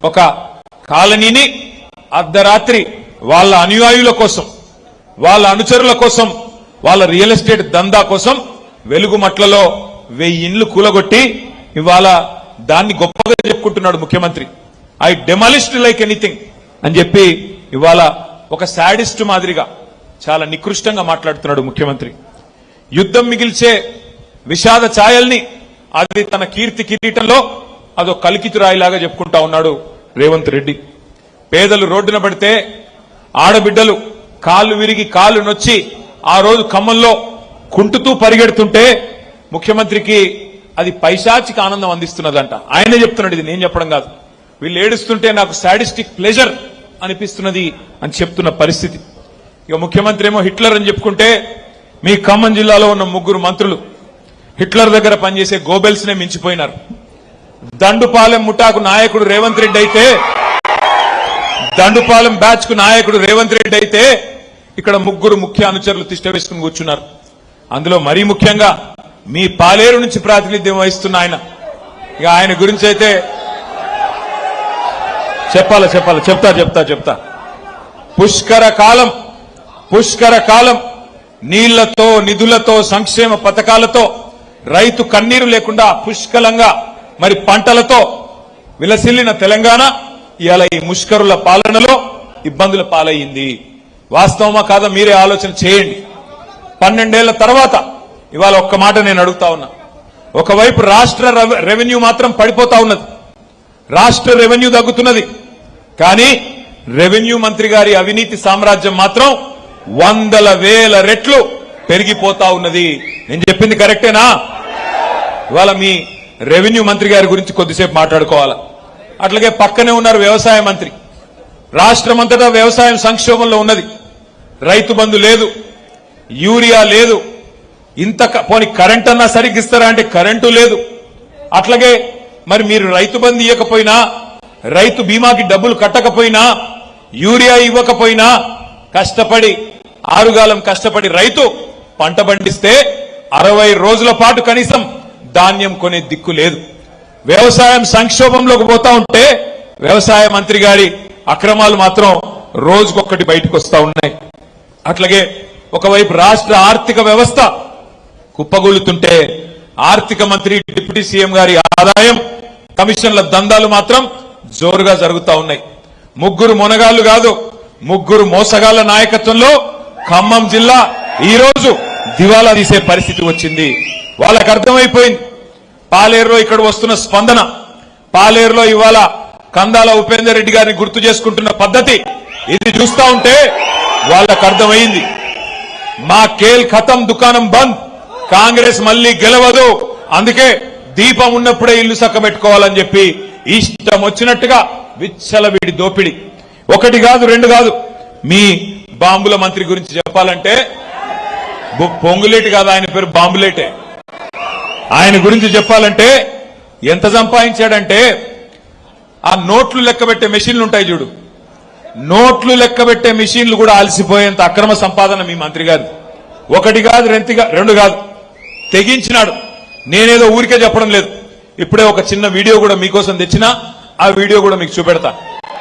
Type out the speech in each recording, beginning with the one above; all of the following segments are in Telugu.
ఒక కాలనీని అర్ధరాత్రి వాళ్ళ అనుయాయుల కోసం, వాళ్ళ అనుచరుల కోసం, వాళ్ళ రియల్ ఎస్టేట్ దందా కోసం వెలుగుమట్లలో 1000 ఇండ్లు కూలగొట్టి ఇవాళ దాన్ని గొప్పగా చెప్పుకుంటున్నాడు ముఖ్యమంత్రి. ఐ డెమాలిష్డ్ లైక్ ఎనీథింగ్ అని చెప్పి ఇవాళ ఒక శాడిస్ట్ మాదిరిగా చాలా నికృష్టంగా మాట్లాడుతున్నాడు ముఖ్యమంత్రి. యుద్ధం మిగిల్చే విషాద ఛాయల్ని అది తన కీర్తి కిరీటంలో అదో కలికితురాయిలాగా చెప్పుకుంటా ఉన్నాడు రేవంత్ రెడ్డి. పేదలు రోడ్డున పడితే, ఆడబిడ్డలు కాళ్ళు విరిగి కాళ్ళు నొచ్చి ఆ రోజు ఖమ్మంలో కుంటుతూ పరిగెడుతుంటే ముఖ్యమంత్రికి అది పైశాచిక ఆనందం అందిస్తున్నదంట. ఆయనే చెప్తున్నాడు, ఇది నేను చెప్పడం కాదు. వీళ్ళు ఏడుస్తుంటే నాకు సాడిస్టిక్ ప్లెజర్ అనిపిస్తున్నది అని చెప్తున్న పరిస్థితి. ఇక ముఖ్యమంత్రి ఏమో హిట్లర్ అని చెప్పుకుంటే మీ ఖమ్మం జిల్లాలో ఉన్న 3 మంత్రులు హిట్లర్ దగ్గర పనిచేసే గోబెల్స్ నే మించిపోయినారు. దండుపాలెం ముఠాకు నాయకుడు రేవంత్ రెడ్డి అయితే, దండుపాలెం బ్యాచ్ కు నాయకుడు రేవంత్ రెడ్డి అయితే ఇక్కడ 3 ముఖ్య అనుచరులు తిష్ట వేసుకుని కూర్చున్నారు. అందులో మరీ ముఖ్యంగా మీ పాలేరు నుంచి ప్రాతినిధ్యం వహిస్తున్న ఆయన, ఇక ఆయన గురించి అయితే చెప్తా. పుష్కర కాలం నీళ్లతో, నిధులతో, సంక్షేమ పథకాలతో రైతు కన్నీరు లేకుండా పుష్కలంగా మరి పంటలతో విలసిల్లిన తెలంగాణ ఇవాళ ఈ ముష్కరుల పాలనలో ఇబ్బందుల పాలయ్యింది. వాస్తవమా కాదా మీరే ఆలోచన చేయండి. 12 ఏళ్ల తర్వాత ఇవాళ ఒక్క మాట నేను అడుగుతా ఉన్నా. ఒకవైపు రాష్ట్ర రెవెన్యూ మాత్రం పడిపోతా ఉన్నది, రాష్ట్ర రెవెన్యూ తగ్గుతున్నది. కానీ రెవెన్యూ మంత్రి గారి అవినీతి సామ్రాజ్యం మాత్రం 100,000 రెట్లు పెరిగిపోతా ఉన్నది. నేను చెప్పింది కరెక్టేనా? ఇవాళ మీ రెవెన్యూ మంత్రి గారి గురించి కొద్దిసేపు మాట్లాడుకోవాలా. అట్లాగే పక్కనే ఉన్నారు వ్యవసాయ మంత్రి. రాష్ట్రమంతటా వ్యవసాయం సంక్షోభంలో ఉన్నది. రైతు బంధు లేదు, యూరియా లేదు, ఇంత పోని కరెంట్ అన్నా సరిగ్గా ఇస్తారా అంటే కరెంటు లేదు. అట్లాగే మరి మీరు రైతు బంధు ఇవ్వకపోయినా, రైతు బీమాకి డబ్బులు కట్టకపోయినా, యూరియా ఇవ్వకపోయినా కష్టపడి ఆరుగాలం కష్టపడి రైతు పంట పండిస్తే 60 రోజుల పాటు కనీసం ధాన్యం కొనే దిక్కు లేదు. వ్యవసాయం సంక్షోభంలోకి పోతా ఉంటే వ్యవసాయ మంత్రి గారి అక్రమాలు మాత్రం రోజుకొక్కటి బయటకు వస్తా ఉన్నాయి. అట్లాగే ఒకవైపు రాష్ట్ర ఆర్థిక వ్యవస్థ కుప్పగూలుతుంటే ఆర్థిక మంత్రి, డిప్యూటీ సీఎం గారి ఆదాయం, కమిషన్ల దందాలు మాత్రం జోరుగా జరుగుతా ఉన్నాయి. 3 మొనగాళ్లు కాదు, 3 మోసగాళ్ల నాయకత్వంలో ఖమ్మం జిల్లా ఈ రోజు దివాలా తీసే పరిస్థితి వచ్చింది. వాళ్ళకు అర్థమైపోయింది. పాలేరులో ఇక్కడ వస్తున్న స్పందన, పాలేరులో ఇవాళ కందాల ఉపేందర్ రెడ్డి గారిని గుర్తు చేసుకుంటున్న పద్ధతి, ఇది చూస్తా ఉంటే వాళ్ళకు అర్థమైంది. మా కేల్ ఖతం, దుకాణం బంద్, కాంగ్రెస్ మళ్లీ గెలవదు, అందుకే దీపం ఉన్నప్పుడే ఇల్లు చక్కబెట్టుకోవాలని చెప్పి ఇష్టం వచ్చినట్టుగా విచ్చలవిడి దోపిడి. 1 కాదు 2 కాదు. మీ బాంబుల మంత్రి గురించి చెప్పాలంటే పొంగులేటి కాదు, ఆయన పేరు బాంబులేటే. ఆయన గురించి చెప్పాలంటే ఎంత సంపాదించాడంటే ఆ నోట్లు లెక్కబెట్టే మెషిన్లు ఉంటాయి చూడు, నోట్లు లెక్కబెట్టే మెషిన్లు కూడా అలసిపోయేంత అక్రమ సంపాదన మీ మంత్రి గారు. 1 కాదు 2 కాదు, తెగించినాడు. నేనేదో ఊరికే చెప్పడం లేదు. ఇప్పుడే ఒక చిన్న వీడియో కూడా మీకోసం తెచ్చినా, ఆ వీడియో కూడా మీకు చూపెడతా.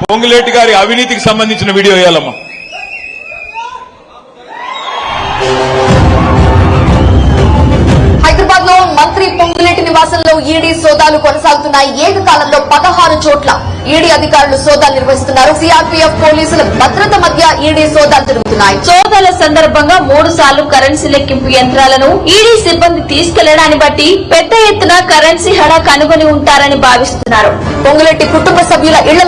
పొంగులేటి గారి అవినీతికి సంబంధించిన వీడియో వేయాలమ్మా. హైదరాబాద్ లో మంత్రి పొంగులేటి నివాసంలో ఈడీ సోదాలు కొనసాగుతున్నాయి. ఏకకాలంలో 16 చోట్ల ఈడీ అధికారులు సోదాలు నిర్వహిస్తున్నారు. సిఆర్పీఎఫ్ పోలీసుల భద్రత మధ్య ఈడీ సోదాలు జరుగుతున్నాయి. సోదాల సందర్భంగా 3 సార్లు కరెన్సీ లెక్కింపు యంత్రాలను ఈడీ సిబ్బంది తీసుకెళ్లడాన్ని బట్టి పెద్ద ఎత్తున కరెన్సీ హడా కనుగొని ఉంటారని భావిస్తున్నారు. పొంగులేటి కుటుంబ సభ్యుల ఇళ్లలో